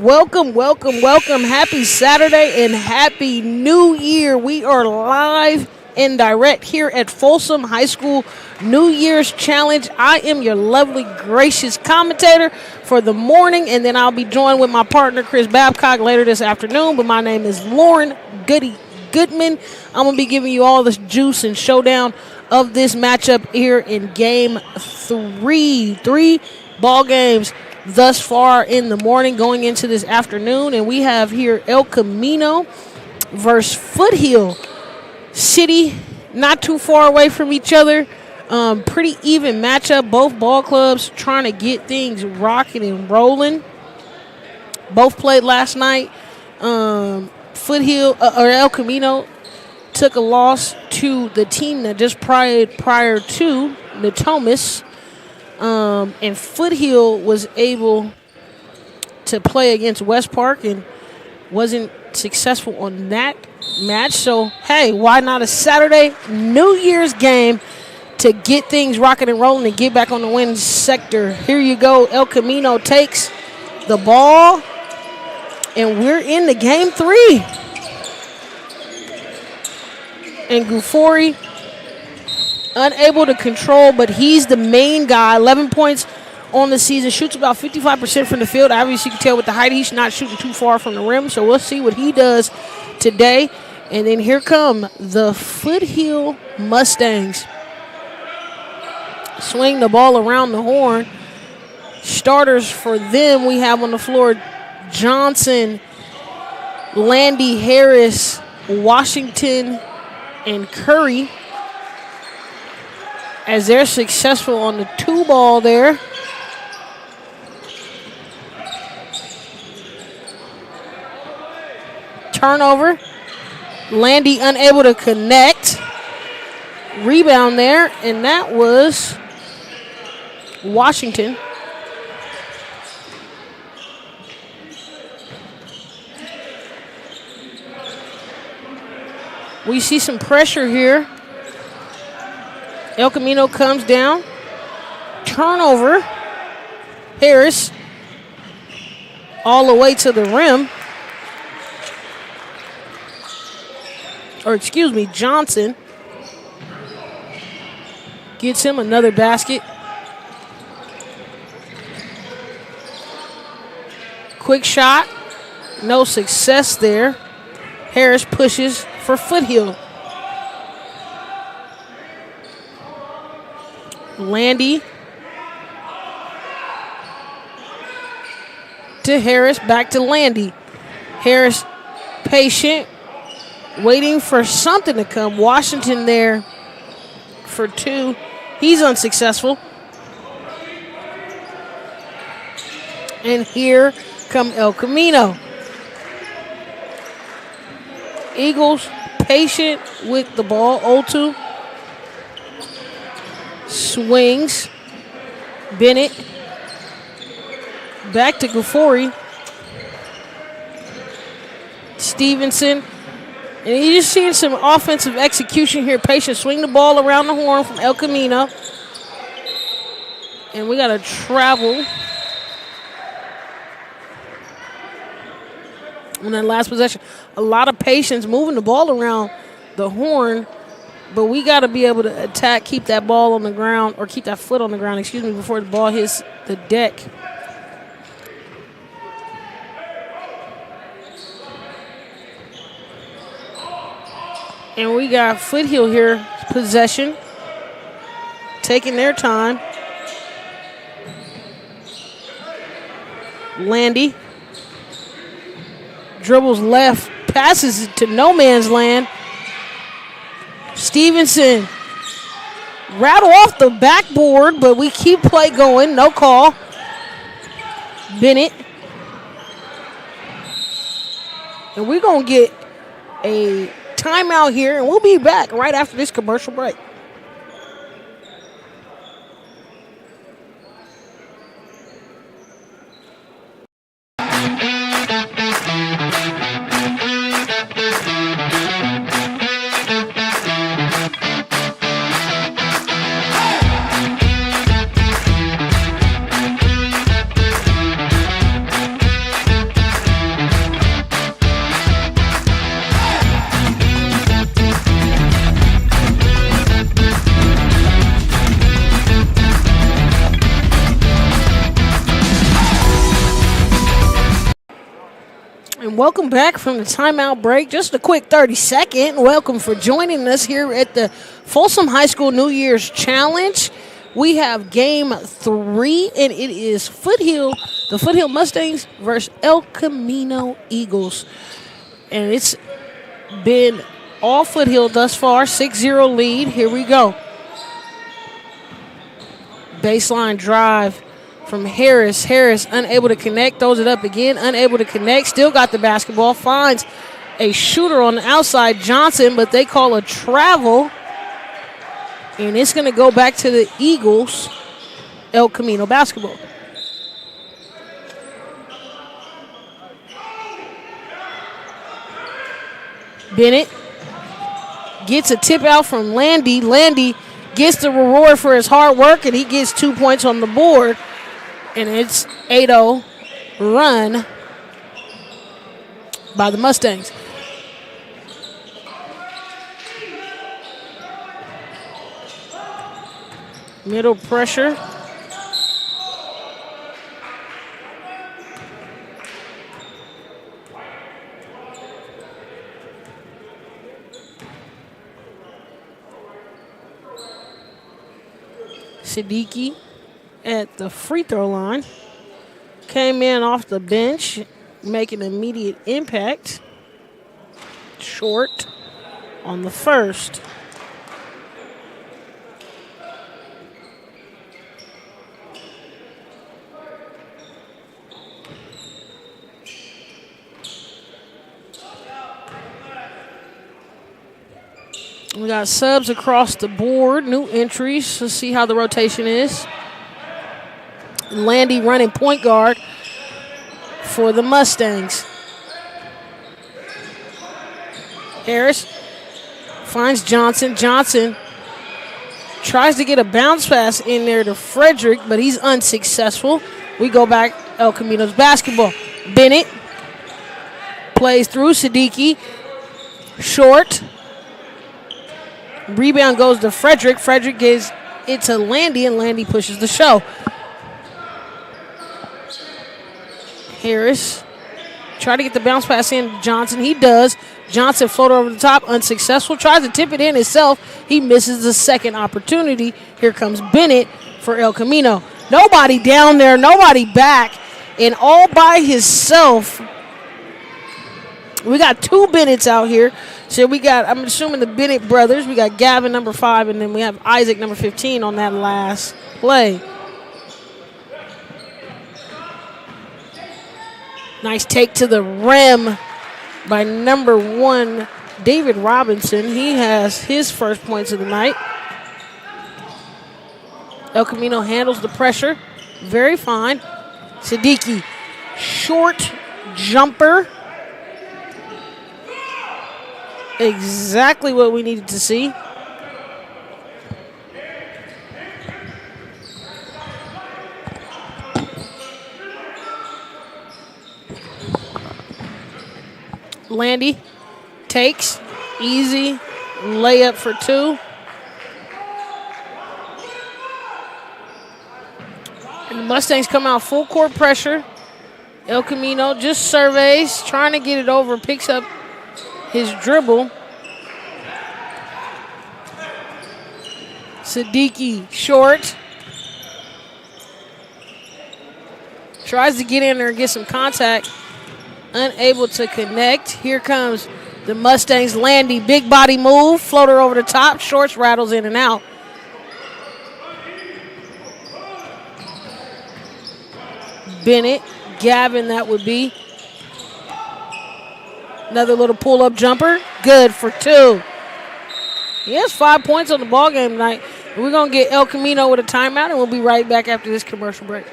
Welcome, welcome, welcome. Happy Saturday and Happy New Year. We are live and direct here at Folsom High School New Year's Challenge. I am your lovely, gracious commentator for the morning, and then I'll be joined with my partner, Chris Babcock, later this afternoon. But my name is Lauren Goodman. I'm going to be giving you all the juice and showdown of this matchup here in Game 3. 3 ball games thus far in the morning going into this afternoon. And we have here El Camino versus Foothill. City, not too far away from each other. Pretty even matchup. Both ball clubs trying to get things rocking and rolling. Both played last night. Foothill or El Camino took a loss to the team that just prior to Natomas. And Foothill was able to play against West Park and wasn't successful on that match. So, hey, why not a Saturday New Year's game to get things rocking and rolling and get back on the winning sector? Here you go. El Camino takes the ball, and we're in the Game 3. And Gufori unable to control, but he's the main guy. 11 points on the season. Shoots about 55% from the field. Obviously, you can tell with the height, he's not shooting too far from the rim. So we'll see what he does today. And then here come the Foothill Mustangs. Swing the ball around the horn. Starters for them we have on the floor: Johnson, Landy, Harris, Washington, and Curry, as they're successful on the 2-ball there. Turnover. Landy unable to connect. Rebound there, and that was Washington. We see some pressure here. El Camino comes down. Turnover. Harris all the way to the rim. Or excuse me, Johnson gets him another basket. Quick shot. No success there. Harris pushes for Foothill. Landy to Harris, back to Landy. Harris patient, waiting for something to come. Washington there for 2. He's unsuccessful. And here come El Camino. Eagles patient with the ball. 0-2. Swings. Bennett. Back to Gufori. Stevenson. And you're just seeing some offensive execution here. Patient. Swing the ball around the horn from El Camino. And we got to travel on that last possession. A lot of patience moving the ball around the horn. But we got to be able to attack, keep that ball on the ground, or keep that foot on the ground, excuse me, before the ball hits the deck. And we got Foothill here, possession, taking their time. Landy dribbles left, passes it to no man's land. Stevenson rattle off the backboard, but we keep play going. No call. Bennett. And we're going to get a timeout here, and we'll be back right after this commercial break. And welcome back from the timeout break. Just a quick 30-second. Welcome for joining us here at the Folsom High School New Year's Challenge. We have game 3, and it is Foothill, the Foothill Mustangs versus El Camino Eagles. And it's been all Foothill thus far, 6-0 lead. Here we go. Baseline drive from Harris. Harris unable to connect, throws it up again, unable to connect, still got the basketball, finds a shooter on the outside, Johnson, but they call a travel, and it's going to go back to the Eagles, El Camino basketball. Bennett gets a tip out from Landy. Landy gets the reward for his hard work, and he gets 2 points on the board. And it's 8-0 run by the Mustangs. Middle pressure. Siddiqui at the free throw line. Came in off the bench, making immediate impact. Short on the first. We got subs across the board, new entries. Let's see how the rotation is. Landy running point guard for the Mustangs. Harris finds Johnson. Johnson tries to get a bounce pass in there to Frederick, but he's unsuccessful. We go back El Camino's basketball. Bennett plays through Siddiqui. Short. Rebound goes to Frederick. Frederick gives it to Landy, and Landy pushes the show. Harris try to get the bounce pass in to Johnson. He does. Johnson floated over the top, unsuccessful. Tries to tip it in himself. He misses the second opportunity. Here comes Bennett for El Camino. Nobody down there, nobody back, and all by himself. We got 2 Bennetts out here. So we got, I'm assuming the Bennett brothers. We got Gavin, number 5, and then we have Isaac, number 15, on that last play. Nice take to the rim by number 1, David Robinson. He has his first points of the night. El Camino handles the pressure very fine. Siddiqui, short jumper. Exactly what we needed to see. Landy takes, easy layup for 2. And the Mustangs come out full court pressure. El Camino just surveys, trying to get it over, picks up his dribble. Siddiqui short. Tries to get in there and get some contact. Unable to connect. Here comes the Mustangs. Landy, big body move. Floater over the top. Shorts rattles in and out. Bennett, Gavin, that would be. Another little pull-up jumper. Good for 2. He has 5 points on the ballgame tonight. We're going to get El Camino with a timeout, and we'll be right back after this commercial break.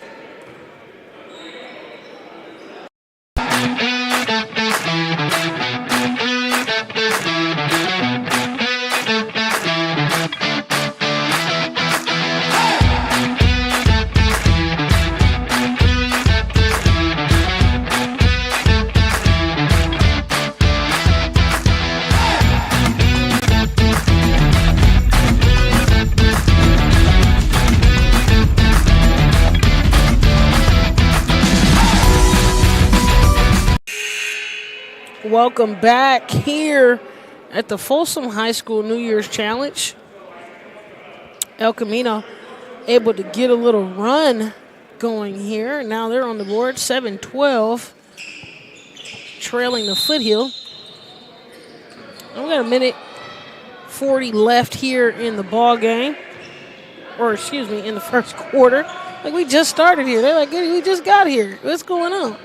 Welcome back here at the Folsom High School New Year's Challenge. El Camino able to get a little run going here. Now they're on the board, 7-12, trailing the Foothill. And we got a minute 40 left here in the ball game, or excuse me, in the first quarter. Like, we just started here. They're like, we just got here. What's going on?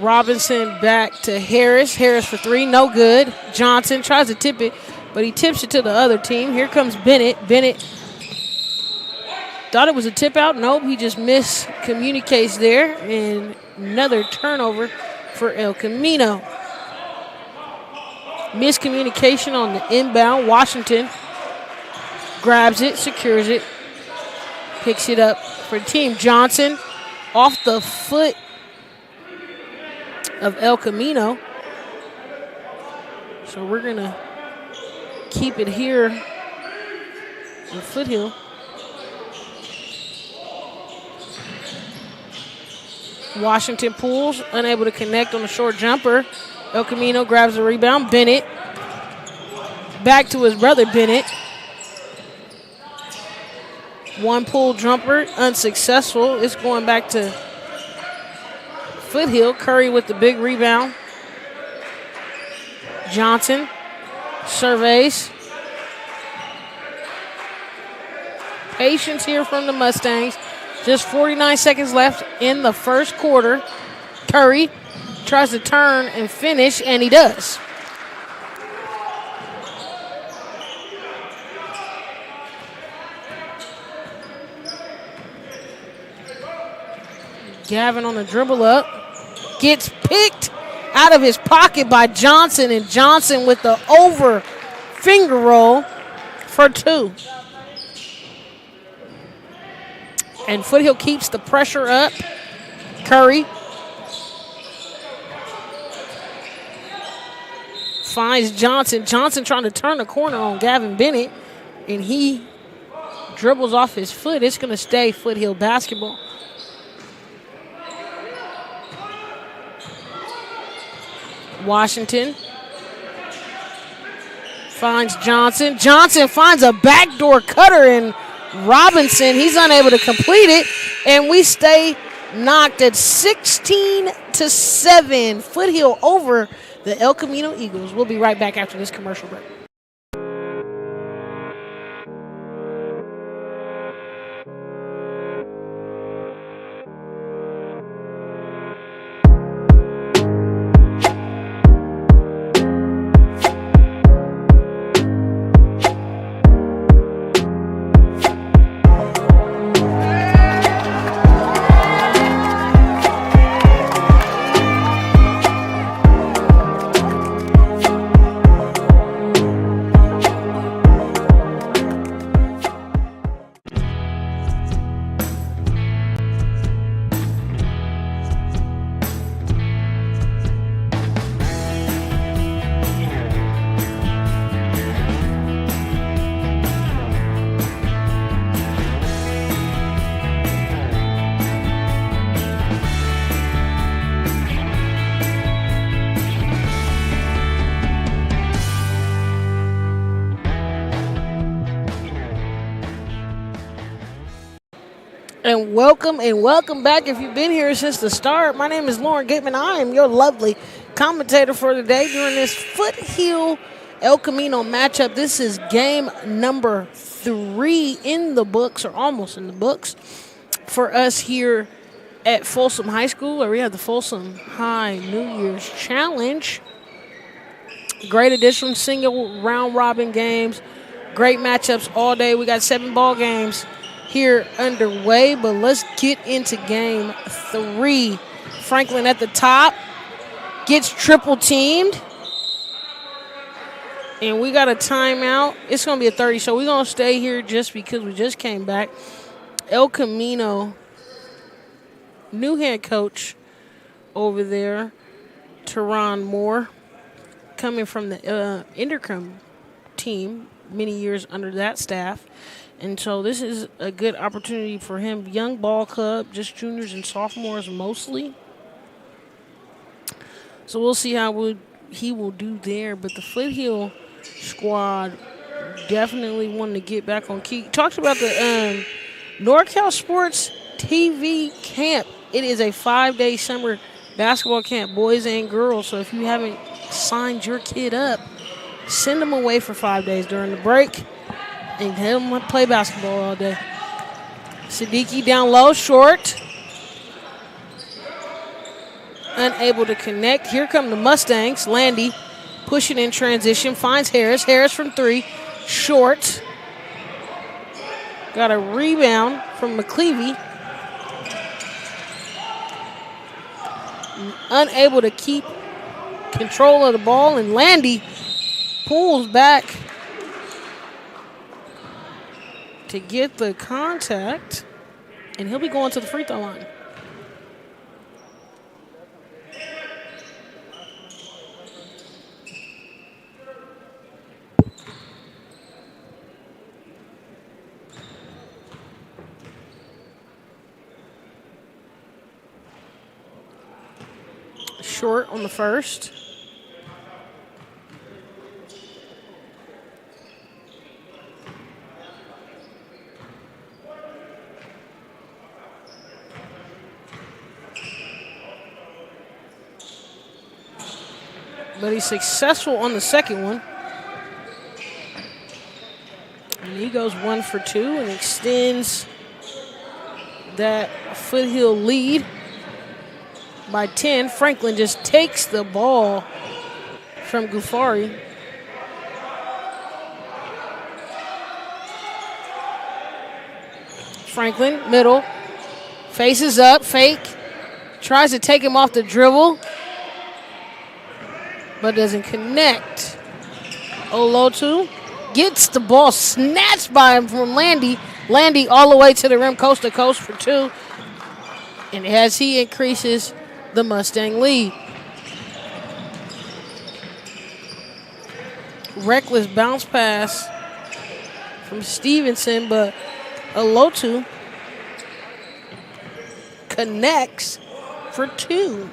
Robinson back to Harris. Harris for three, no good. Johnson tries to tip it, but he tips it to the other team. Here comes Bennett. Bennett thought it was a tip out. Nope, he just miscommunicates there. And another turnover for El Camino. Miscommunication on the inbound. Washington grabs it, secures it, picks it up for the team. Johnson off the foot of El Camino. So we're going to keep it here in Foothill. Washington pulls, unable to connect on the short jumper. El Camino grabs the rebound. Bennett back to his brother Bennett. One pull jumper, unsuccessful. It's going back to Foothill. Curry with the big rebound. Johnson surveys. Patience here from the Mustangs. Just 49 seconds left in the first quarter. Curry tries to turn and finish, and he does. Gavin on the dribble up. Gets picked out of his pocket by Johnson, and Johnson with the over finger roll for two. And Foothill keeps the pressure up. Curry finds Johnson. Johnson trying to turn the corner on Gavin Bennett, and he dribbles off his foot. It's going to stay Foothill basketball. Washington finds Johnson. Johnson finds a backdoor cutter, and Robinson, he's unable to complete it, and we stay knocked at 16-7. Foothill over the El Camino Eagles. We'll be right back after this commercial break. And welcome back. If you've been here since the start, my name is Lauren Gateman. I am your lovely commentator for today during this Foothill El Camino matchup. This is game number 3 in the books, or almost in the books, for us here at Folsom High School, where we have the Folsom High New Year's Challenge. Great addition, single round robin games, great matchups all day. We got 7 ball games here underway, but let's get into game 3. Franklin at the top gets triple teamed, and we got a timeout. It's going to be a 30, so we're going to stay here just because we just came back. El Camino, new head coach over there, Teron Moore, coming from the Intercom team, many years under that staff. And so this is a good opportunity for him. Young ball club, just juniors and sophomores mostly. So we'll see how he will do there. But the Foothill squad definitely wanted to get back on key. Talked about the NorCal Sports TV camp. It is a 5-day summer basketball camp, boys and girls. So if you haven't signed your kid up, send them away for 5 days during the break and have them play basketball all day. Siddiqui down low, short. Unable to connect. Here come the Mustangs. Landy pushing in transition. Finds Harris. Harris from three. Short. Got a rebound from McClevey. Unable to keep control of the ball. And Landy pulls back to get the contact. And he'll be going to the free throw line. Short on the first. But he's successful on the second one. And he goes 1 for 2 and extends that Foothill lead by 10. Franklin just takes the ball from Gufari. Franklin, middle, faces up, fake, tries to take him off the dribble, but doesn't connect. Olotu gets the ball snatched by him from Landy. Landy all the way to the rim, coast to coast for 2. And as he increases the Mustang lead. Reckless bounce pass from Stevenson, but Olotu connects for 2.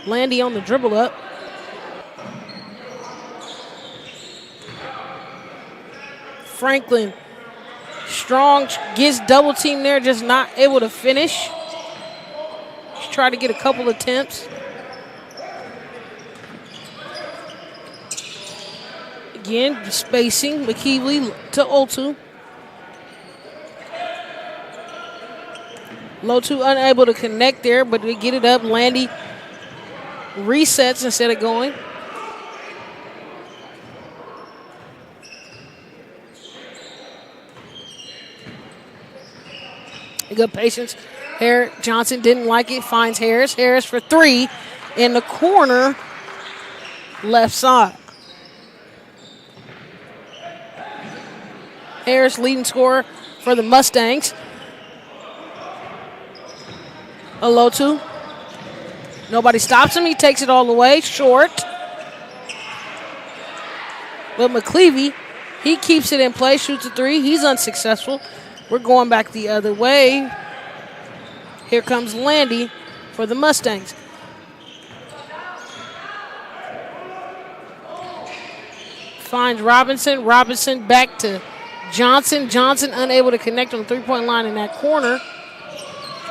Landy on the dribble up. Franklin strong, gets double team there, just not able to finish. He's tried to get a couple attempts. Again, spacing, McKeevely to Oltu. Lotu unable to connect there, but they get it up. Landy resets instead of going. Good patience. Johnson didn't like it. Finds Harris. Harris for 3 in the corner, left side. Harris leading scorer for the Mustangs. Olotu. Nobody stops him. He takes it all the way. Short. But McClevey, he keeps it in play. Shoots a 3. He's unsuccessful. We're going back the other way. Here comes Landy for the Mustangs. Finds Robinson. Robinson back to Johnson. Johnson unable to connect on the three-point line in that corner.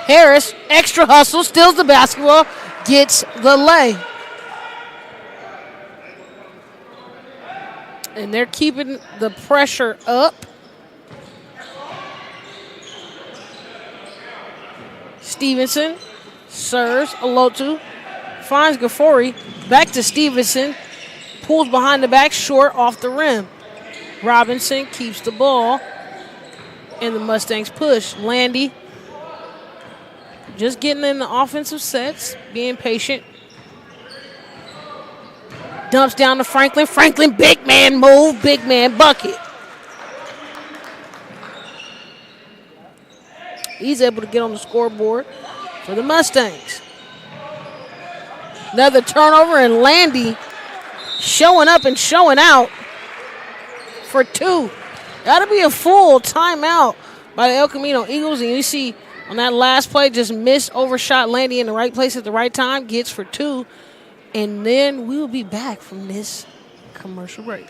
Harris, extra hustle, steals the basketball, gets the lay. And they're keeping the pressure up. Stevenson serves. Olotu finds Gafori. Back to Stevenson. Pulls behind the back, short off the rim. Robinson keeps the ball. And the Mustangs push. Landy just getting in the offensive sets, being patient. Dumps down to Franklin. Franklin, big man move, big man bucket. He's able to get on the scoreboard for the Mustangs. Another turnover, and Landy showing up and showing out for 2. That'll be a full timeout by the El Camino Eagles, and you see On that last play, just missed, overshot, Landy in the right place at the right time, gets for 2. And then we will be back from this commercial break.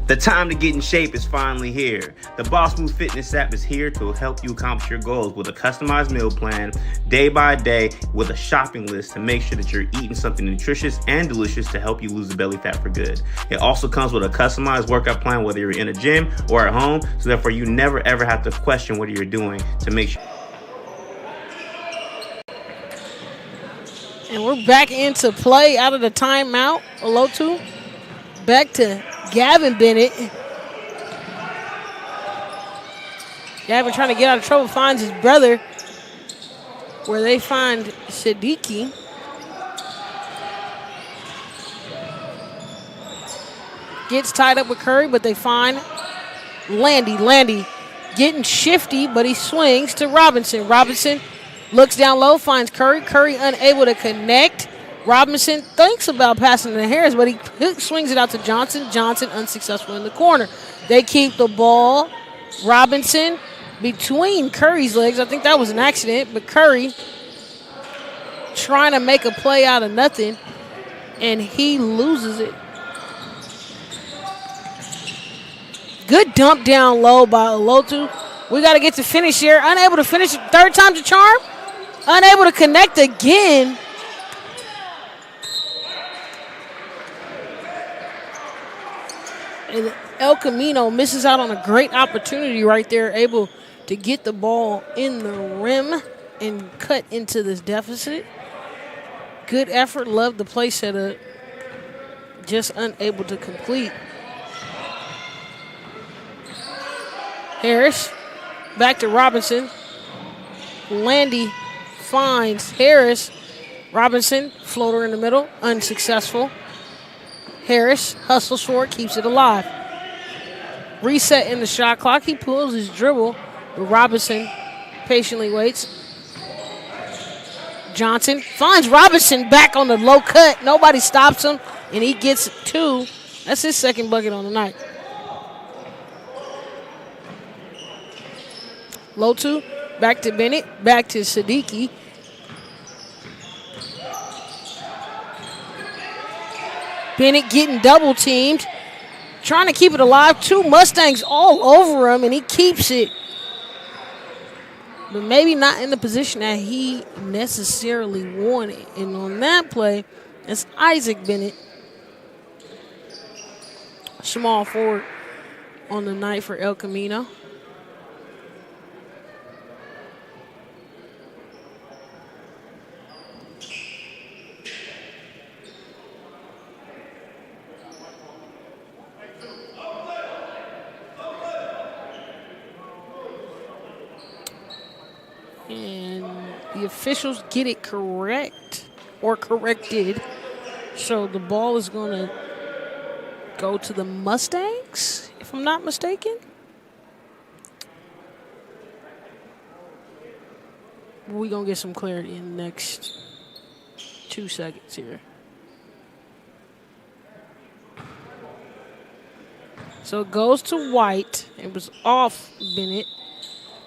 The time to get in shape is finally here. The Boss Move Fitness app is here to help you accomplish your goals with a customized meal plan, day by day, with a shopping list to make sure that you're eating something nutritious and delicious to help you lose the belly fat for good. It also comes with a customized workout plan, whether you're in a gym or at home, so therefore you never ever have to question what you're doing to make sure. And we're back into play out of the timeout. Olotu back to Gavin Bennett. Gavin trying to get out of trouble, finds his brother where they find Siddiqui. Gets tied up with Curry, but they find Landy. Landy getting shifty, but he swings to Robinson. Robinson looks down low, finds Curry. Curry unable to connect. Robinson thinks about passing to Harris, but he swings it out to Johnson. Johnson unsuccessful in the corner. They keep the ball. Robinson between Curry's legs. I think that was an accident, but Curry trying to make a play out of nothing, and he loses it. Good dump down low by Olotu. We got to get to finish here. Unable to finish. Third time's a charm. Unable to connect again. And El Camino misses out on a great opportunity right there, able to get the ball in the rim and cut into this deficit. Good effort. Love the play setup. Just unable to complete. Harris back to Robinson. Landy finds Harris. Robinson, floater in the middle, unsuccessful. Harris hustles for it, keeps it alive. Reset in the shot clock. He pulls his dribble, but Robinson patiently waits. Johnson finds Robinson back on the low cut. Nobody stops him, and he gets 2. That's his second bucket on the night. Lotu, back to Bennett, back to Siddiqui. Bennett getting double teamed, trying to keep it alive. 2 Mustangs all over him, and he keeps it. But maybe not in the position that he necessarily wanted. And on that play, it's Isaac Bennett, small forward on the night for El Camino. And the officials get it correct or corrected. So the ball is going to go to the Mustangs, if I'm not mistaken. We're going to get some clarity in the next 2 seconds here. So it goes to White. It was off Bennett.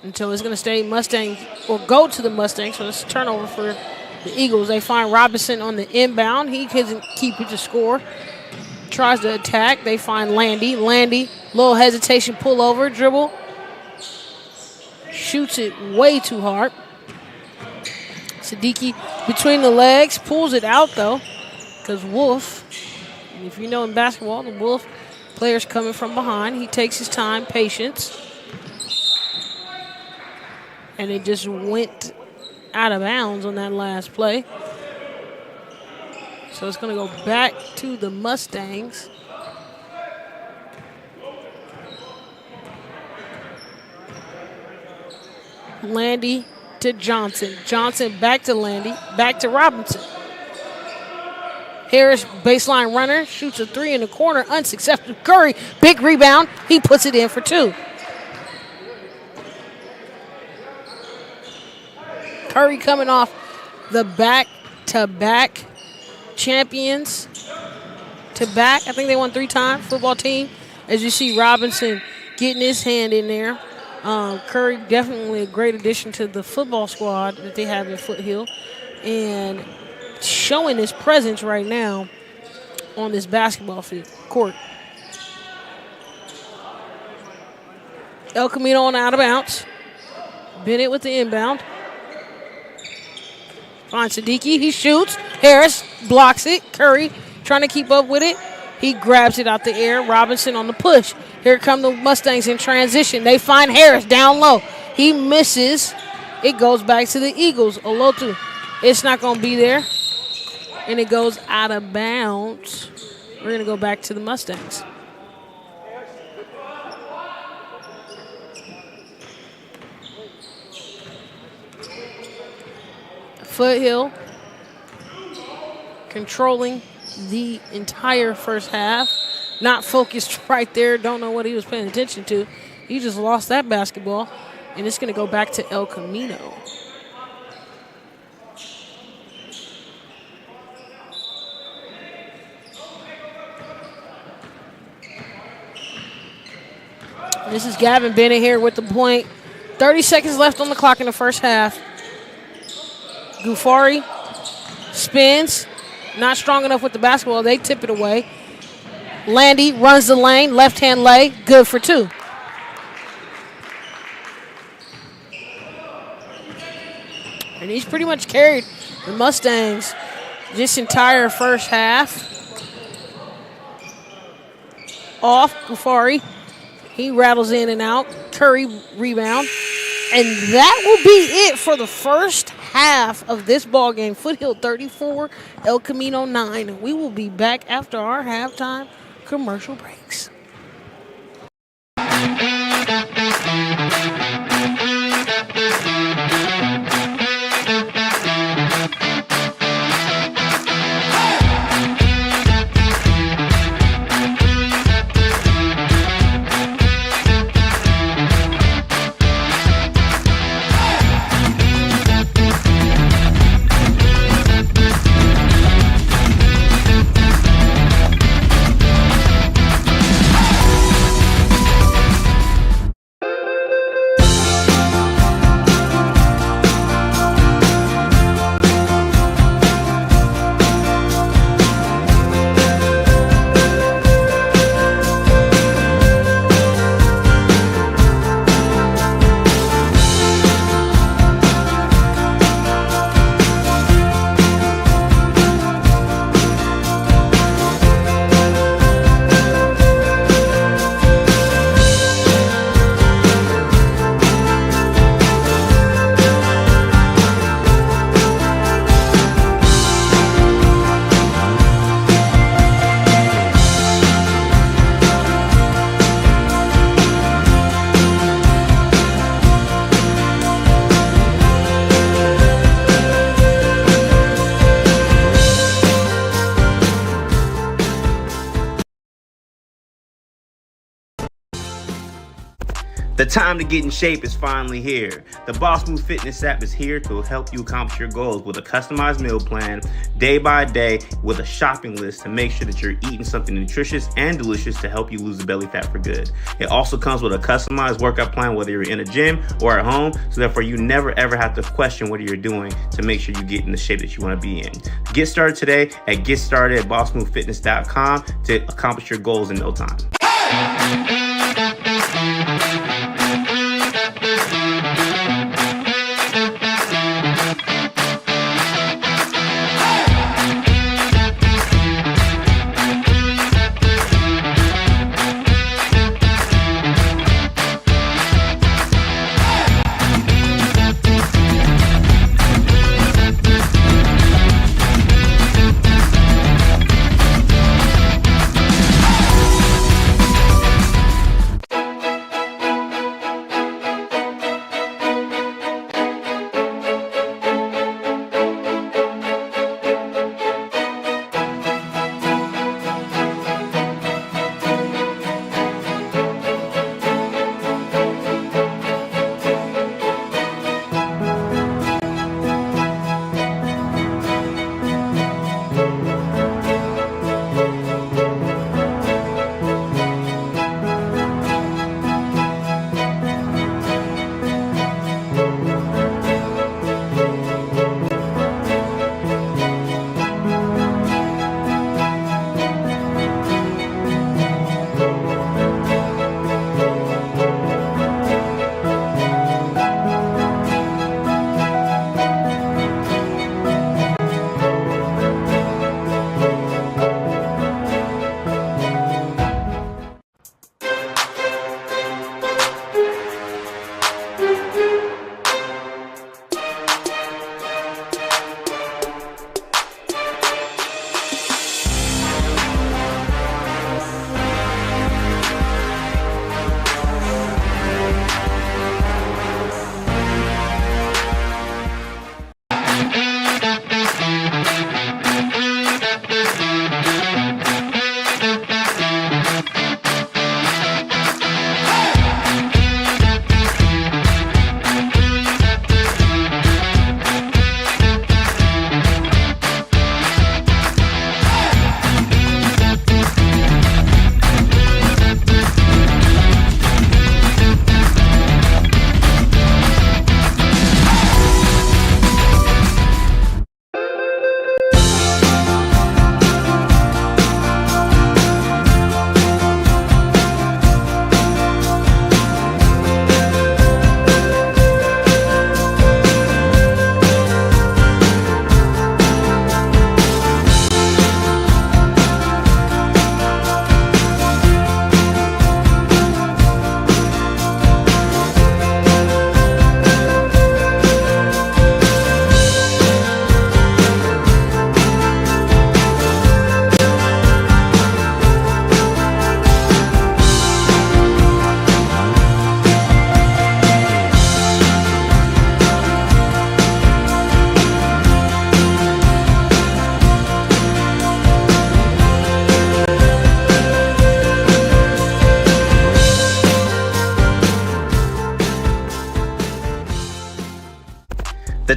Until it's going to stay Mustang or go to the Mustangs. So it's a turnover for the Eagles. They find Robinson on the inbound. He couldn't keep it to score. Tries to attack. They find Landy. Landy, little hesitation, pull over, dribble. Shoots it way too hard. Siddiqui between the legs, pulls it out though. Because Wolf, and if you know in basketball, the Wolf player's coming from behind. He takes his time, patience. And it just went out of bounds on that last play. So it's going to go back to the Mustangs. Landy to Johnson. Johnson back to Landy. Back to Robinson. Harris, baseline runner, shoots a three in the corner, unsuccessful. Curry, big rebound. He puts it in for two. Curry coming off the back-to-back champions to back. I think they won 3 times, football team. As you see Robinson getting his hand in there. Curry definitely a great addition to the football squad that they have in Foothill. And showing his presence right now on this basketball field court. El Camino on out of bounds. Bennett with the inbound. Finds Siddiqui. He shoots. Harris blocks it. Curry trying to keep up with it. He grabs it out the air. Robinson on the push. Here come the Mustangs in transition. They find Harris down low. He misses. It goes back to the Eagles. Olotu. It's not going to be there. And it goes out of bounds. We're going to go back to the Mustangs. Foothill controlling the entire first half. Not focused right there. Don't know what he was paying attention to. He just lost that basketball. And it's going to go back to El Camino. This is Gavin Bennett here with the point. 30 seconds left on the clock in the first half. Gufari spins. Not strong enough with the basketball. They tip it away. Landy runs the lane. Left-hand lay. Good for 2. And he's pretty much carried the Mustangs this entire first half. Off Gufari. He rattles in and out. Curry rebound. And that will be it for the first half of this ball game. Foothill 34, El Camino 9. We will be back after our halftime commercial breaks. The time to get in shape is finally here. The Boss Move Fitness app is here to help you accomplish your goals with a customized meal plan, day by day, with a shopping list to make sure that you're eating something nutritious and delicious to help you lose the belly fat for good. It also comes with a customized workout plan, whether you're in a gym or at home, so therefore you never ever have to question what you're doing to make sure you get in the shape that you want to be in. Get started today at GetStartedAtBossMoveFitness.com to accomplish your goals in no time.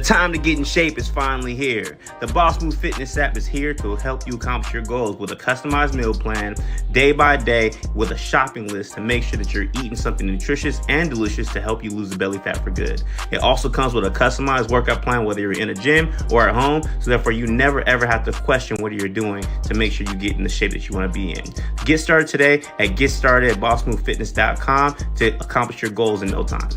The time to get in shape is finally here. The Boss Move Fitness app is here to help you accomplish your goals with a customized meal plan, day by day, with a shopping list to make sure that you're eating something nutritious and delicious to help you lose the belly fat for good. It also comes with a customized workout plan, whether you're in a gym or at home, so therefore you never ever have to question what you're doing to make sure you get in the shape that you want to be in. Get started today at GetStartedAtBossMoveFitness.com to accomplish your goals in no time.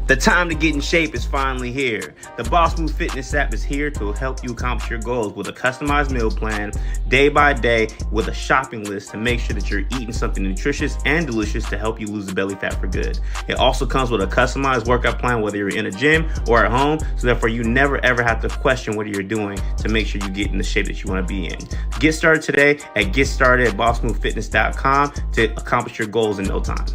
The time to get in shape is finally here. The Boss Move Fitness app is here to help you accomplish your goals with a customized meal plan, day by day, with a shopping list to make sure that you're eating something nutritious and delicious to help you lose the belly fat for good. It also comes with a customized workout plan, whether you're in a gym or at home, so therefore you never ever have to question what you're doing to make sure you get in the shape that you want to be in. Get started today at GetStartedAtBossMoveFitness.com to accomplish your goals in no time.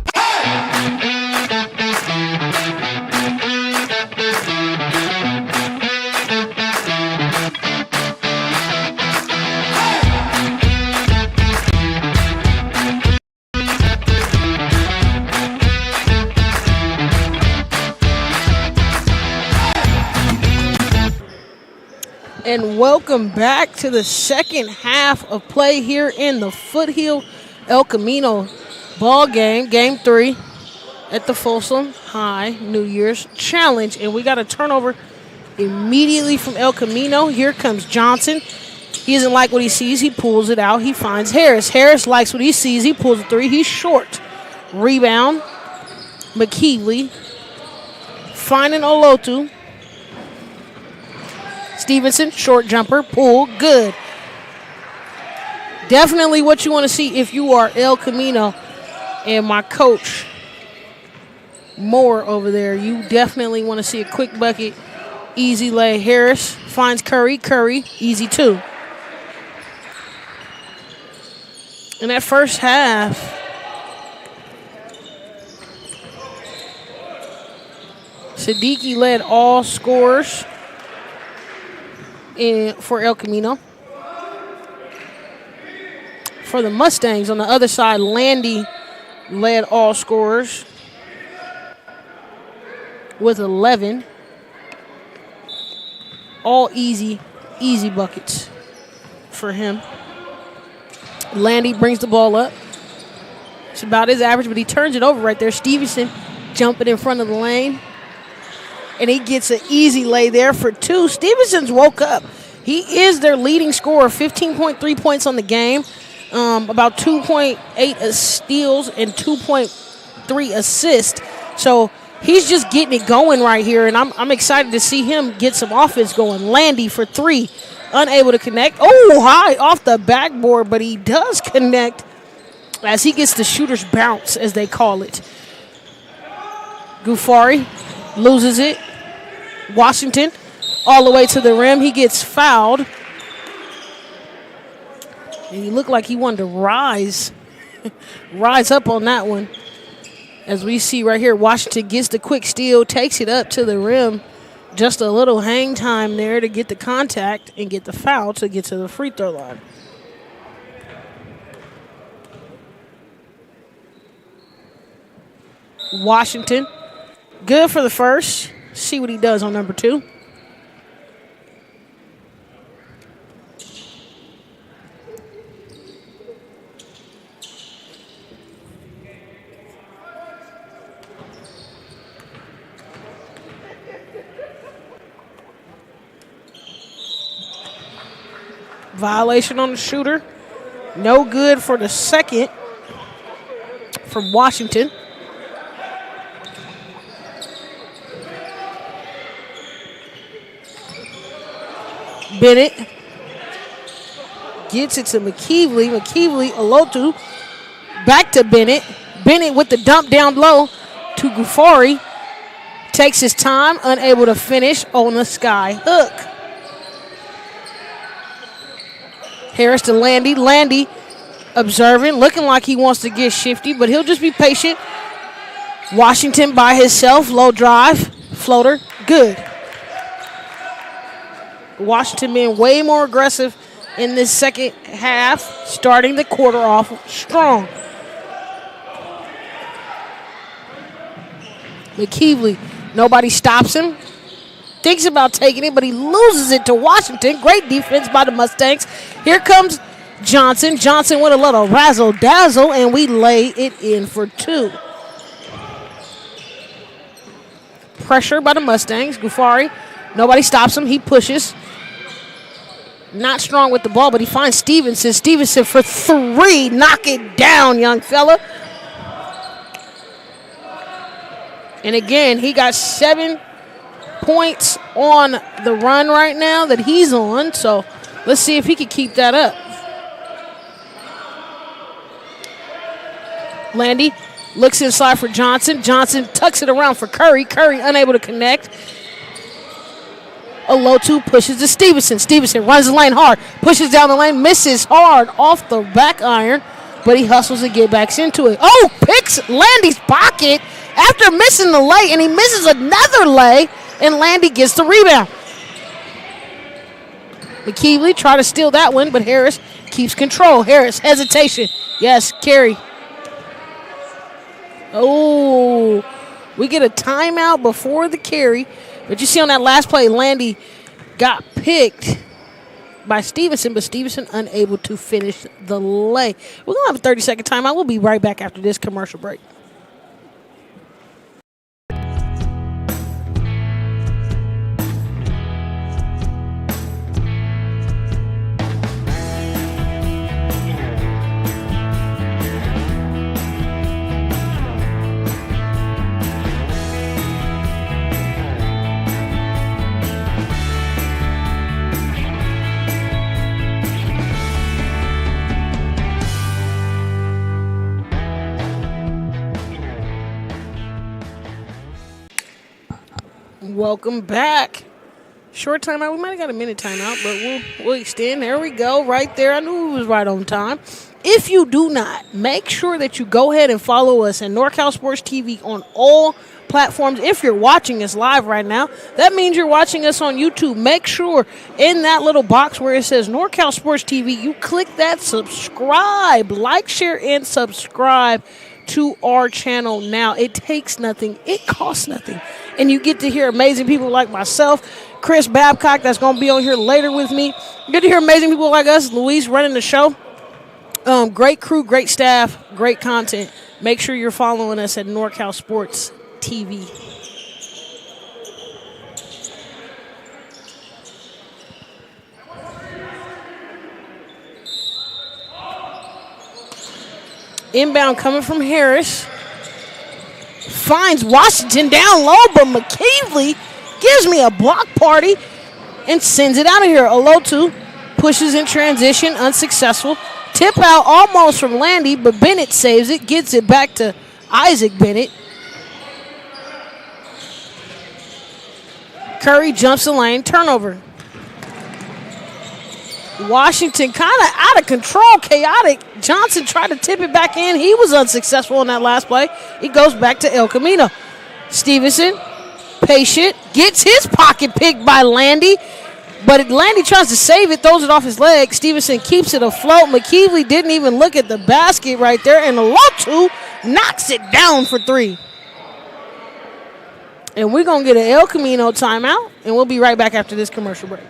And welcome back to the second half of play here in the Foothill El Camino ball game, game 3 at the Folsom High New Year's Challenge. And we got a turnover immediately from El Camino. Here comes Johnson. He doesn't like what he sees. He pulls it out. He finds Harris. Harris likes what he sees. He pulls a three. He's short. Rebound. McKeeley. Finding Olotu. Stevenson, short jumper, pull, good. Definitely what you want to see if you are El Camino and my coach Moore over there. You definitely want to see a quick bucket, easy lay. Harris finds Curry. Curry, easy two. In that first half, Siddiqui led all scorers for El Camino. For the Mustangs, on the other side, Landy led all scorers with 11. All easy buckets for him. Landy brings the ball up. It's about his average, but he turns it over right there. Stevenson jumping in front of the lane. And he gets an easy lay there for two. Stevenson's woke up. He is their leading scorer, 15.3 points on the game, about 2.8 steals and 2.3 assists. So he's just getting it going right here, and I'm excited to see him get some offense going. Landy for three, unable to connect. Oh, high off the backboard, but he does connect as he gets the shooter's bounce, as they call it. Gufari loses it. Washington all the way to the rim. He gets fouled. And he looked like he wanted to rise up on that one. As we see right here, Washington gets the quick steal, takes it up to the rim. Just a little hang time there to get the contact and get the foul to get to the free throw line. Washington, good for the first. See what he does on number two. Violation on the shooter. No good for the second from Washington. Bennett gets it to McKeeley. McKeeley, Olotu, back to Bennett. Bennett with the dump down low to Gufari. Takes his time, unable to finish on the sky hook. Harris to Landy. Landy observing, looking like he wants to get shifty, but he'll just be patient. Washington by himself, low drive, floater, good. Washington being way more aggressive in this second half, starting the quarter off strong. McKeeley, nobody stops him. Thinks about taking it, but he loses it to Washington. Great defense by the Mustangs. Here comes Johnson. Johnson with a little razzle-dazzle, and we lay it in for two. Pressure by the Mustangs. Gufari, nobody stops him. He pushes. Not strong with the ball, but he finds Stevenson. Stevenson for three. Knock it down, young fella. And again, he got 7 points on the run right now that he's on. So let's see if he can keep that up. Landy looks inside for Johnson. Johnson tucks it around for Curry. Curry unable to connect. Olotu pushes to Stevenson. Stevenson runs the lane hard, pushes down the lane, misses hard off the back iron, but he hustles to get back into it. Oh, picks Landy's pocket after missing the lay, and he misses another lay, and Landy gets the rebound. McKeeley tried to steal that one, but Harris keeps control. Harris, hesitation. Yes, carry. Oh, we get a timeout before the carry. But you see on that last play, Landy got picked by Stevenson, but Stevenson unable to finish the lay. We're going to have a 30-second timeout. We'll be right back after this commercial break. Welcome back. Short timeout. We might have got a minute timeout, but we'll extend. There we go. Right there. I knew we was right on time. If you do not, make sure that you go ahead and follow us at NorCal Sports TV on all platforms. If you're watching us live right now, that means you're watching us on YouTube. Make sure in that little box where it says NorCal Sports TV, you click that subscribe. Like, share, and subscribe to our channel now. It takes nothing. It costs nothing. And you get to hear amazing people like myself, Chris Babcock, that's going to be on here later with me. You get to hear amazing people like us, Luis running the show. Great crew, great staff, great content. Make sure you're following us at NorCal Sports TV. Inbound coming from Harris. Finds Washington down low, but McKeevely gives me a block party and sends it out of here. Olotu pushes in transition, unsuccessful. Tip out almost from Landy, but Bennett saves it, gets it back to Isaac Bennett. Curry jumps the lane, turnover. Washington kind of out of control, chaotic. Johnson tried to tip it back in. He was unsuccessful on that last play. He goes back to El Camino. Stevenson, patient, gets his pocket picked by Landy, but Landy tries to save it, throws it off his leg. Stevenson keeps it afloat. McKeevely didn't even look at the basket right there, and Olotu knocks it down for three. And we're going to get an El Camino timeout, and we'll be right back after this commercial break.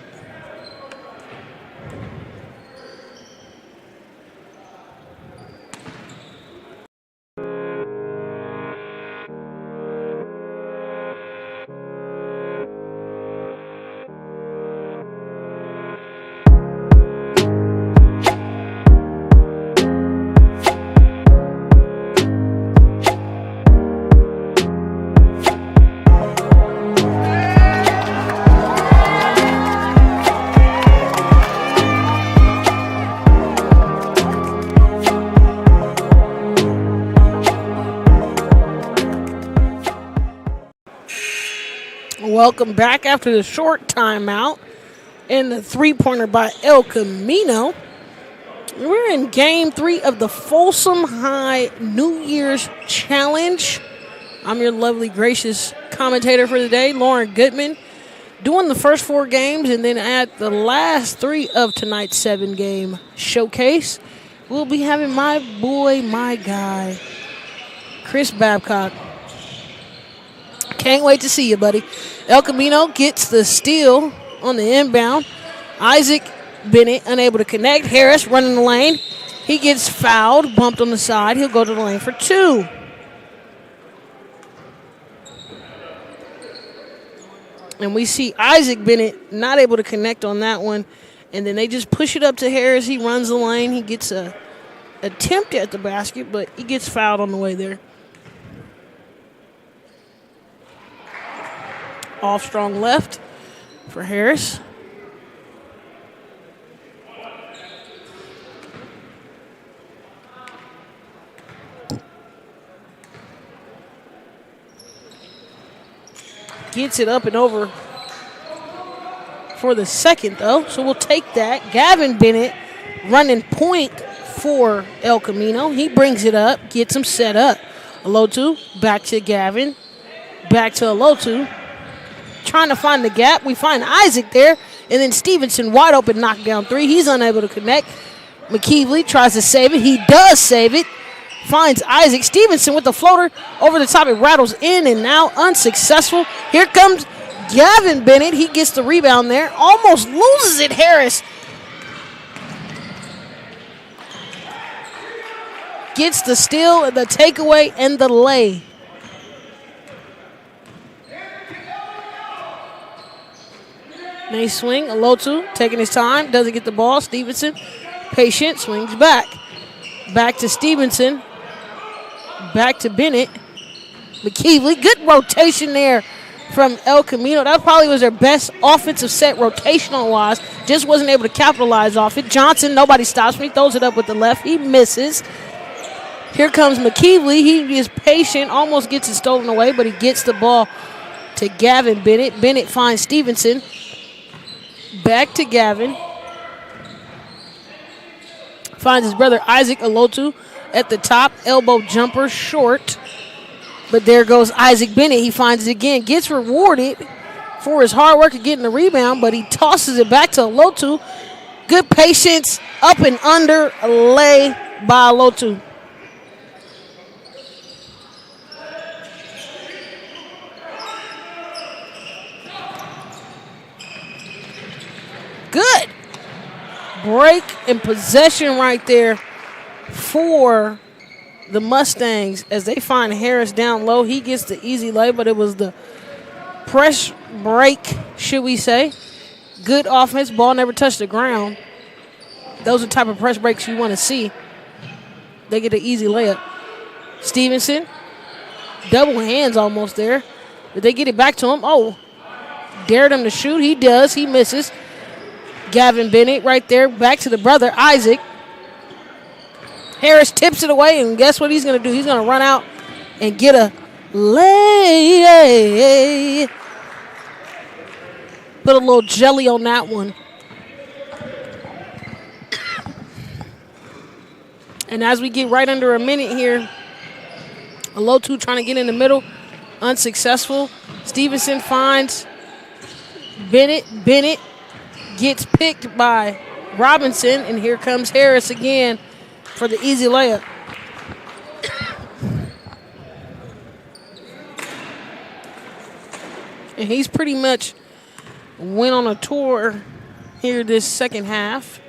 Welcome back after the short timeout and the three-pointer by El Camino. We're in Game 3 of the Folsom High New Year's Challenge. I'm your lovely, gracious commentator for the day, Lauren Goodman, doing the first 4 games, and then at the last 3 of tonight's 7-game showcase, we'll be having my boy, my guy, Chris Babcock. Can't wait to see you, buddy. El Camino gets the steal on the inbound. Isaac Bennett unable to connect. Harris running the lane. He gets fouled, bumped on the side. He'll go to the lane for 2. And we see Isaac Bennett not able to connect on that one. And then they just push it up to Harris. He runs the lane. He gets a attempt at the basket, but he gets fouled on the way there. Off strong left for Harris. Gets it up and over for the second, though, so we'll take that. Gavin Bennett running point for El Camino. He brings it up, gets him set up. Olotu, back to Gavin, back to Olotu. Trying to find the gap. We find Isaac there, and then Stevenson wide open knockdown 3. He's unable to connect. McKeevely tries to save it. He does save it. Finds Isaac. Stevenson with the floater over the top. It rattles in and out. Unsuccessful. Here comes Gavin Bennett. He gets the rebound there. Almost loses it. Harris gets the steal, the takeaway, and the lay. Nice swing. Olotu taking his time. Doesn't get the ball. Stevenson, patient, swings back. Back to Stevenson. Back to Bennett. McKeevely. Good rotation there from El Camino. That probably was their best offensive set rotational-wise. Just wasn't able to capitalize off it. Johnson, nobody stops me. Throws it up with the left. He misses. Here comes McKeevely. He is patient. Almost gets it stolen away, but he gets the ball to Gavin Bennett. Bennett finds Stevenson. Back to Gavin. Finds his brother Isaac Alotu at the top. Elbow jumper short. But there goes Isaac Bennett. He finds it again. Gets rewarded for his hard work of getting the rebound, but he tosses it back to Alotu. Good patience. Up and under. Lay by Alotu. Good break and possession right there for the Mustangs as they find Harris down low. He gets the easy lay, but it was the press break, should we say. Good offense. Ball never touched the ground. Those are the type of press breaks you want to see. They get an easy layup. Stevenson, double hands almost there. Did they get it back to him? Oh, dared him to shoot. He does. He misses. Gavin Bennett right there. Back to the brother, Isaac. Harris tips it away, and guess what he's going to do? He's going to run out and get a lay. Put a little jelly on that one. And as we get right under a minute here, Alotu trying to get in the middle. Unsuccessful. Stevenson finds Bennett. Bennett gets picked by Robinson, and here comes Harris again for the easy layup. And he's pretty much went on a tour here this second half.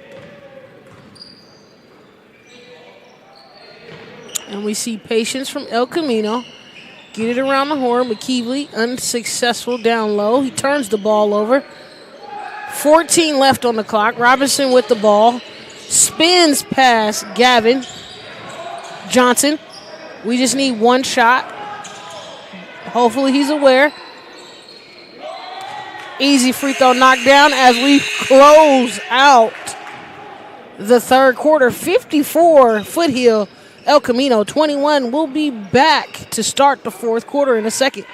And we see patience from El Camino. Get it around the horn. McKeevely unsuccessful down low. He turns the ball over. 14 left on the clock. Robinson with the ball. Spins past Gavin Johnson. We just need one shot. Hopefully he's aware. Easy free throw knockdown as we close out the third quarter. 54 Foothill, El Camino 21. We'll be back to start the fourth quarter in a second.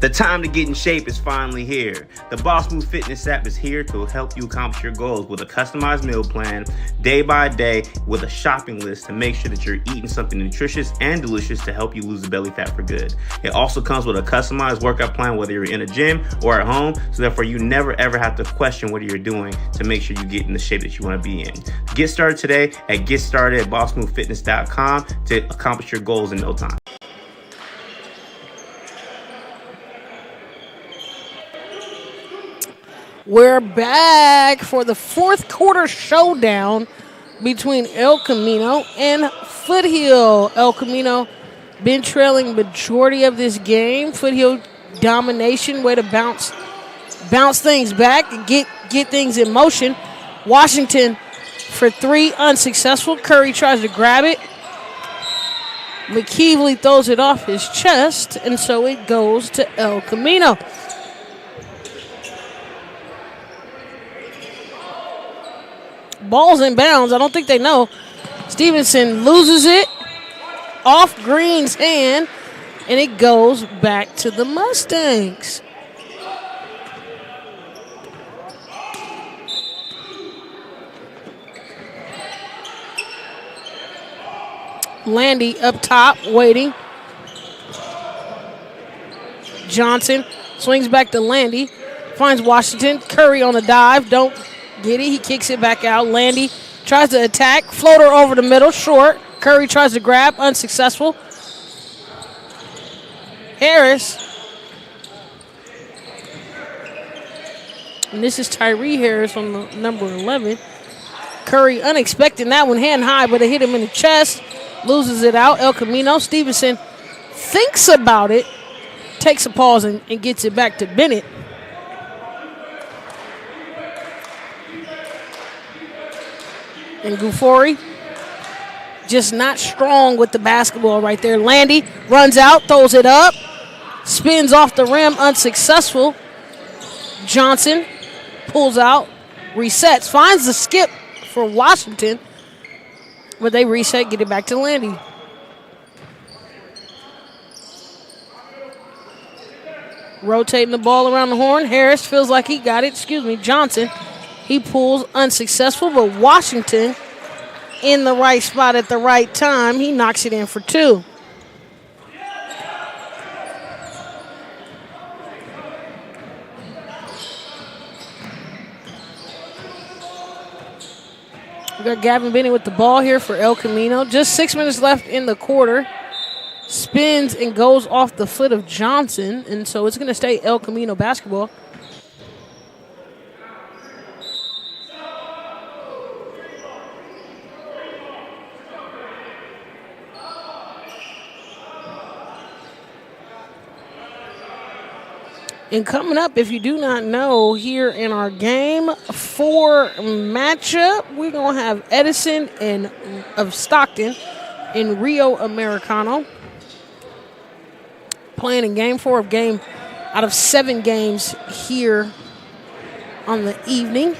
The time to get in shape is finally here. The Boss Move Fitness app is here to help you accomplish your goals with a customized meal plan, day by day, with a shopping list to make sure that you're eating something nutritious and delicious to help you lose the belly fat for good. It also comes with a customized workout plan, whether you're in a gym or at home, so therefore you never ever have to question what you're doing to make sure you get in the shape that you want to be in. Get started today at GetStartedAtBossMoveFitness.com to accomplish your goals in no time. We're back for the fourth quarter showdown between El Camino and Foothill. El Camino been trailing majority of this game. Foothill domination, way to bounce things back and get things in motion. Washington for three, unsuccessful. Curry tries to grab it. McKeevely throws it off his chest, and so it goes to El Camino. Ball's in bounds. I don't think they know. Stevenson loses it off Green's hand, and it goes back to the Mustangs. Landy up top, waiting. Johnson swings back to Landy. Finds Washington. Curry on a dive. Don't get it. He kicks it back out. Landy tries to attack. Floater over the middle. Short. Curry tries to grab. Unsuccessful. Harris. And this is Tyree Harris on the number 11. Curry unexpected that one, hand high, but it hit him in the chest. Loses it out. El Camino. Stevenson thinks about it, takes a pause, and gets it back to Bennett. And Gufori just not strong with the basketball right there. Landy runs out, throws it up, spins off the rim, unsuccessful. Johnson pulls out, resets, finds the skip for Washington, but they reset, get it back to Landy. Rotating the ball around the horn. Harris feels like he got it. Johnson. He pulls, unsuccessful, but Washington in the right spot at the right time. He knocks it in for 2. We got Gavin Bennett with the ball here for El Camino. Just 6 minutes left in the quarter. Spins and goes off the foot of Johnson, and so it's going to stay El Camino basketball. And coming up, if you do not know, here in our Game 4 matchup, we're going to have Edison of Stockton in Rio Americano playing in Game 4 out of 7 games here on the evening.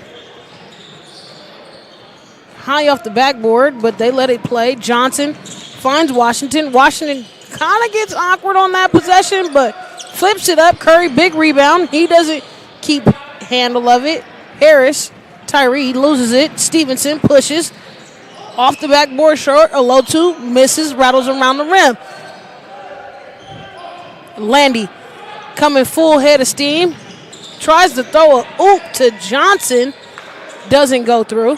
High off the backboard, but they let it play. Johnson finds Washington. Washington kind of gets awkward on that possession, but flips it up. Curry, big rebound. He doesn't keep handle of it. Harris, Tyree loses it. Stevenson pushes. Off the backboard short. Olotu misses, rattles around the rim. Landy coming full head of steam. Tries to throw a oop to Johnson. Doesn't go through.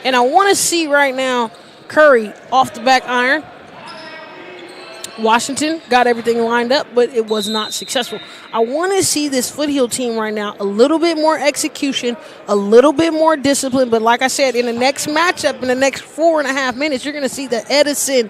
And I want to see right now Curry off the back iron. Washington got everything lined up, but it was not successful. I want to see this Foothill team right now, a little bit more execution, a little bit more discipline. But like I said, in the next matchup, in the next 4.5 minutes, you're going to see the Edison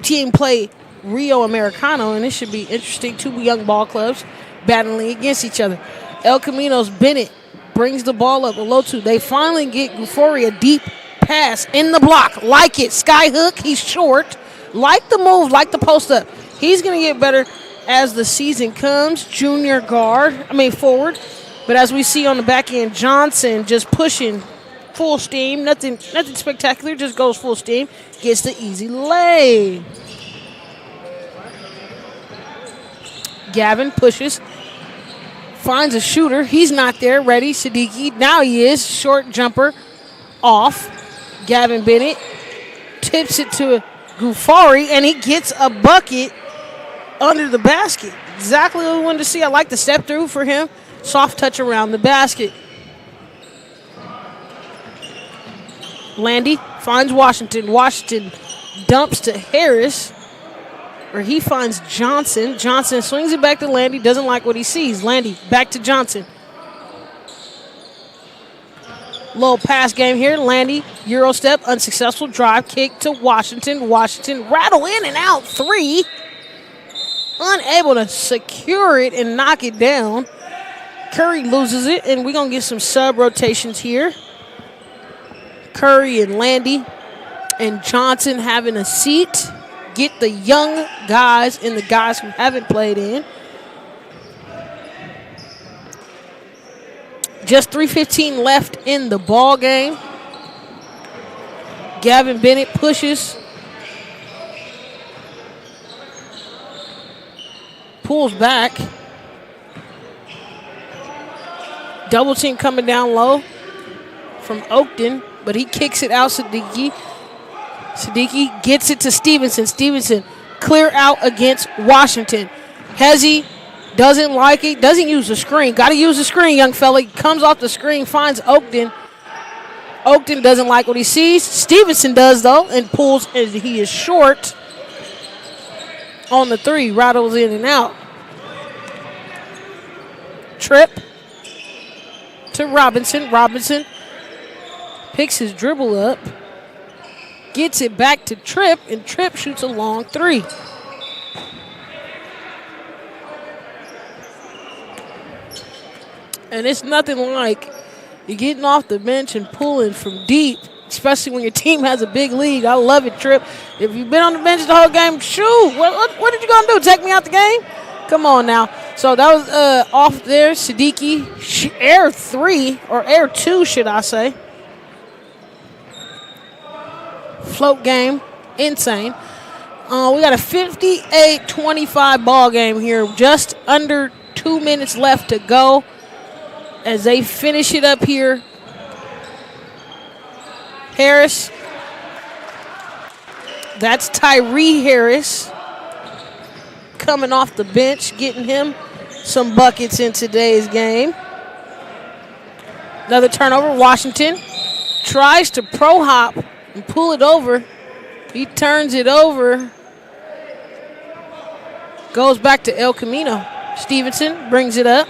team play Rio Americano, and it should be interesting. 2 young ball clubs battling against each other. El Camino's Bennett brings the ball up. Olotu, they finally get Gufori a deep pass in the block. Like it. Sky hook. He's short. Like the move, like the post up. He's going to get better as the season comes. Junior forward. But as we see on the back end, Johnson just pushing full steam. Nothing spectacular, just goes full steam. Gets the easy lay. Gavin pushes. Finds a shooter. He's not there. Ready. Siddiqui. Now he is. Short jumper. Off. Gavin Bennett tips it to Gufari, and he gets a bucket under the basket. Exactly what we wanted to see. I like the step through for him. Soft touch around the basket. Landy finds Washington. Washington dumps to Harris, where he finds Johnson. Johnson swings it back to Landy. Doesn't like what he sees. Landy back to Johnson. Little pass game here. Landy, Euro step, unsuccessful. Drive kick to Washington. Washington rattle in and out 3. Unable to secure it and knock it down. Curry loses it, and we're going to get some sub rotations here. Curry and Landy and Johnson having a seat. Get the young guys and the guys who haven't played in. Just 3:15 left in the ball game. Gavin Bennett pushes. Pulls back. Double team coming down low from Oakton, but he kicks it out. Siddiqui gets it to Stevenson. Stevenson clear out against Washington. Hezzy doesn't like it. Doesn't use the screen. Got to use the screen, young fella. He comes off the screen, finds Oakton. Oakton doesn't like what he sees. Stevenson does, though, and pulls, and he is short on the 3. Rattles in and out. Trip to Robinson. Robinson picks his dribble up. Gets it back to Tripp, and Tripp shoots a long 3. And it's nothing like you getting off the bench and pulling from deep, especially when your team has a big lead. I love it, Trip. If you've been on the bench the whole game, shoot. What did you going to do, take me out the game? Come on now. So that was off there. Siddiqui, air 3, or air 2, should I say. Float game. Insane. We got a 58-25 ball game here. Just under 2 minutes left to go as they finish it up here. Harris. That's Tyree Harris coming off the bench, getting him some buckets in today's game. Another turnover. Washington tries to pro hop and pull it over. He turns it over. Goes back to El Camino. Stevenson brings it up.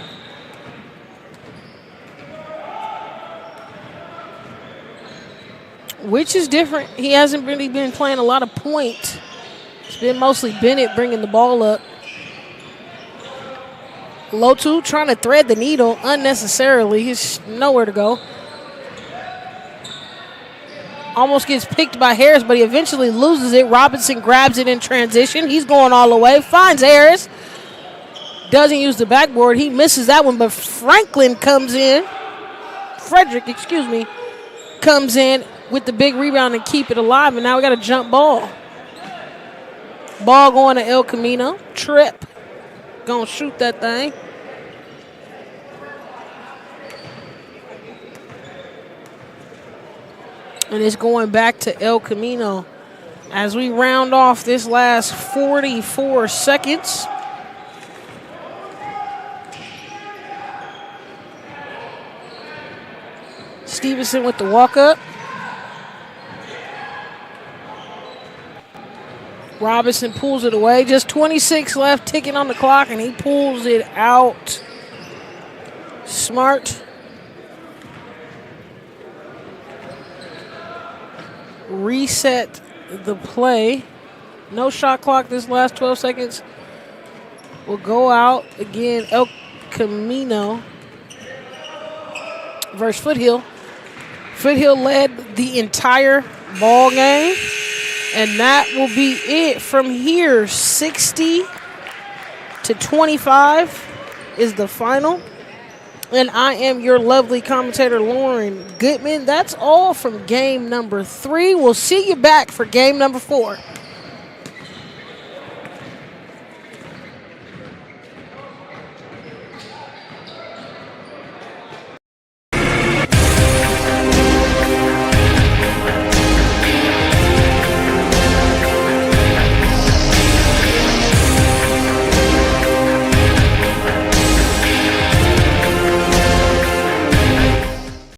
Which is different. He hasn't really been playing a lot of point. It's been mostly Bennett bringing the ball up. Lotu trying to thread the needle unnecessarily. He's nowhere to go. Almost gets picked by Harris, but he eventually loses it. Robinson grabs it in transition. He's going all the way. Finds Harris. Doesn't use the backboard. He misses that one, but Frederick, comes in, comes in with the big rebound and keep it alive, and now we got a jump ball. Ball going to El Camino. Trip. Gonna shoot that thing. And it's going back to El Camino as we round off this last 44 seconds. Stevenson with the walk-up. Robinson pulls it away. Just 26 left, ticking on the clock, and he pulls it out. Smart. Reset the play. No shot clock this last 12 seconds. Will go out again. El Camino versus Foothill. Foothill led the entire ball game. And that will be it from here. 60-25 is the final. And I am your lovely commentator, Lauren Goodman. That's all from game number 3. We'll see you back for game number 4.